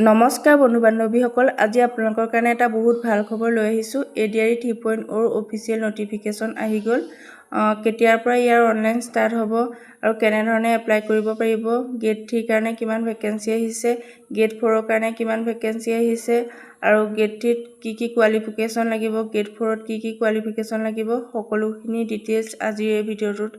নমস্কাৰ বন্ধু বান্ধৱীসকল, আজি আপোনালোকৰ কাৰণে এটা বহুত ভাল খবৰ লৈ আহিছোঁ। ADRE 3.0 অফিচিয়েল নটিফিকেশ্যন আহি গ'ল। কেতিয়াৰ পৰা ইয়াৰ অনলাইন ষ্টাৰ্ট হ'ব আৰু কেনেধৰণে এপ্লাই কৰিব পাৰিব, গেট 3 কাৰণে কিমান ভেকেঞ্চি আহিছে, গেট 4 কাৰণে কিমান ভেকেঞ্চি আহিছে আৰু গেট 3ত কি কোৱালিফিকেশ্যন লাগিব, গেট 4ত কি কোৱালিফিকেশ্যন লাগিব, সকলোখিনি ডিটেইলছ আজিৰ এই ভিডিঅ'টোত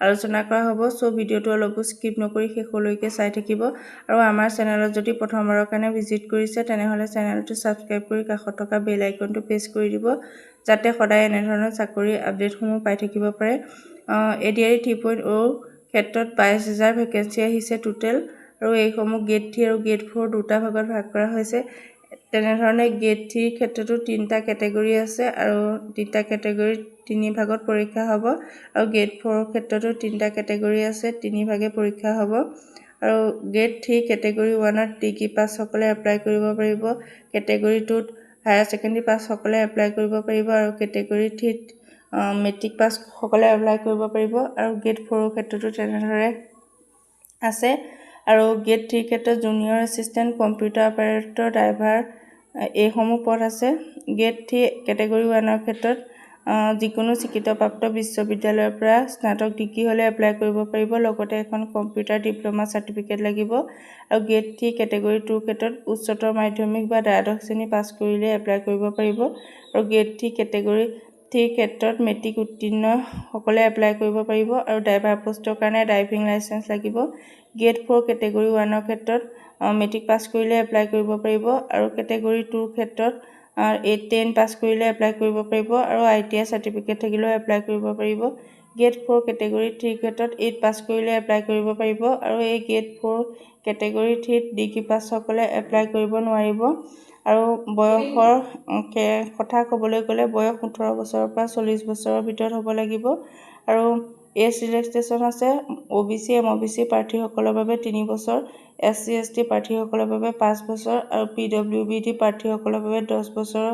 আলোচনা কৰা হ'ব। চ' ভিডিঅ'টো অলপো স্কিপ নকৰি শেষলৈকে চাই থাকিব আৰু আমাৰ চেনেলত যদি প্ৰথমবাৰৰ কাৰণে ভিজিট কৰিছে তেনেহ'লে চেনেলটো ছাবস্ক্ৰাইব কৰি কাষত থকা বেল আইকনটো প্ৰেছ কৰি দিব, যাতে সদায় এনেধৰণৰ চাকৰি আপডেটসমূহ পাই থাকিব পাৰে। ADRE 3.0 ক্ষেত্ৰত 22,000 ভেকেঞ্চি আহিছে টোটেল, আৰু এইসমূহ গেট 3 আৰু গেট 4 দুটা ভাগত ভাগ কৰা হৈছে। তেনেধৰণে গেট 3 ক্ষেত্ৰতো 3টা কেটেগৰী আছে আৰু 3টা কেটেগৰীত 3 ভাগত পৰীক্ষা হ'ব, আৰু গেট 4 ক্ষেত্ৰতো 3টা কেটেগৰী আছে, 3 ভাগে পৰীক্ষা হ'ব। আৰু গেট 3 কেটেগৰী 1ত ডিগ্ৰী পাছসকলে এপ্লাই কৰিব পাৰিব, কেটেগৰী 2ত হায়াৰ ছেকেণ্ডেৰী পাছসকলে এপ্লাই কৰিব পাৰিব, আৰু কেটেগৰী 3ত মেট্ৰিক পাছসকলে এপ্লাই কৰিব পাৰিব। আৰু গেট 4 ক্ষেত্ৰতো তেনেদৰে আছে। আৰু গেট 3 ক্ষেত্ৰত junior assistant, computer operator, driver এইসমূহ পদ আছে। গেট 3 কেটেগৰী 1ৰ ক্ষেত্ৰত যিকোনো স্বীকৃতপ্ৰাপ্ত বিশ্ববিদ্যালয়ৰ পৰা স্নাতক ডিগ্ৰী হ'লে এপ্লাই কৰিব পাৰিব, লগতে এখন কম্পিউটাৰ ডিপ্ল'মা চাৰ্টিফিকেট লাগিব। আৰু গেট 3 কেটেগৰী 2ৰ ক্ষেত্ৰত উচ্চতৰ মাধ্যমিক বা দ্বাদশ শ্ৰেণী পাছ কৰিলে এপ্লাই কৰিব পাৰিব। আৰু গেট 3 কেটেগৰী 3ৰ ক্ষেত্ৰত মেট্ৰিক উত্তীৰ্ণসকলে এপ্লাই কৰিব পাৰিব, আৰু ড্ৰাইভাৰ পোষ্টৰ কাৰণে ড্ৰাইভিং লাইচেন্স লাগিব। গেট 4 কেটেগৰী 1ৰ ক্ষেত্ৰত মেট্ৰিক পাছ কৰিলে এপ্লাই কৰিব পাৰিব, আৰু কেটেগৰী 2ৰ ক্ষেত্ৰত 10 পাছ কৰিলে এপ্লাই কৰিব পাৰিব, আৰু ITI চাৰ্টিফিকেট থাকিলেও এপ্লাই কৰিব পাৰিব। গেট 4 কেটেগৰী 3ৰ ক্ষেত্ৰত 8 পাছ কৰিলে এপ্লাই কৰিব পাৰিব, আৰু এই গেট 4 কেটেগৰী 3ত ডিগ্ৰী পাছসকলে এপ্লাই কৰিব নোৱাৰিব। আৰু বয়সৰ কথা ক'বলৈ গ'লে বয়স 18 বছৰৰ পৰা 40 বছৰৰ ভিতৰত হ'ব লাগিব। আৰু এজ ৰিলেক্সেশ্যন আছে, OBC MOBC প্ৰাৰ্থীসকলৰ বাবে 3 বছৰ, SC ST প্ৰাৰ্থীসকলৰ বাবে 5 বছৰ, আৰু PWBD প্ৰাৰ্থীসকলৰ বাবে 10 বছৰৰ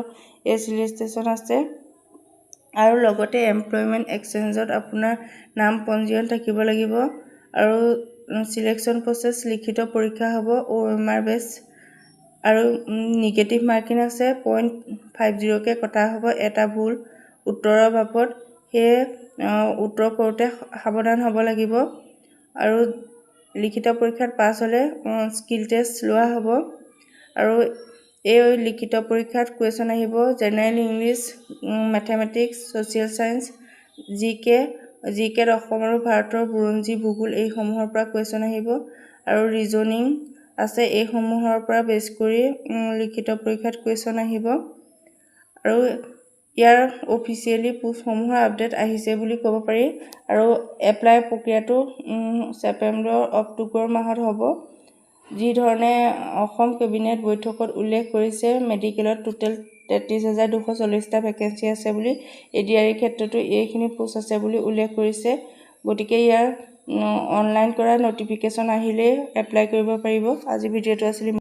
এজ ৰিলেক্সেশ্যন আছে। আৰু লগতে এমপ্লয়মেণ্ট এক্সচেঞ্জত আপোনাৰ নাম পঞ্জীয়ন থাকিব লাগিব। আৰু চিলেকশ্যন প্ৰচেছ লিখিত পৰীক্ষা হ'ব, OMR বেছ, আৰু নিগেটিভ মাৰ্কিং আছে, 0.50কে কটা হ'ব এটা ভুল উত্তৰৰ বাবদ, সেয়ে উত্তৰ কৰোঁতে সাৱধান হ'ব লাগিব। আৰু লিখিত পৰীক্ষাত পাছ হ'লে স্কিল টেষ্ট লোৱা হ'ব। আৰু এই লিখিত পৰীক্ষাত কুৱেশ্যন আহিব general English, mathematics, social science, জিকেত অসম আৰু ভাৰতৰ বুৰঞ্জী, ভূগোল এইসমূহৰ পৰা কুৱেশ্যন আহিব। আৰু ৰিজনিং আছে, এইসমূহৰ পৰা বেছ কৰি লিখিত পৰীক্ষাত কুৱেশ্যন আহিব। আৰু ইয়াৰ অফিচিয়েলি পোষ্টসমূহৰ আপডেট আহিছে বুলি ক'ব পাৰি। আৰু এপ্লাই প্ৰক্ৰিয়াটো ছেপ্টেম্বৰ-অক্টোবৰ মাহত হ'ব। যি ধৰণে অসম কেবিনেট বৈঠকত উল্লেখ কৰিছে, মেডিকেলত টোটেল 33,240টা ভেকেঞ্চি আছে বুলি, ADRE ক্ষেত্ৰতো এইখিনি পোষ্ট আছে বুলি উল্লেখ কৰিছে। গতিকে ইয়াৰ অনলাইন কৰা নটিফিকেশ্যন আহিলেই এপ্লাই কৰিব পাৰিব। আজি ভিডিঅ'টো আছিল।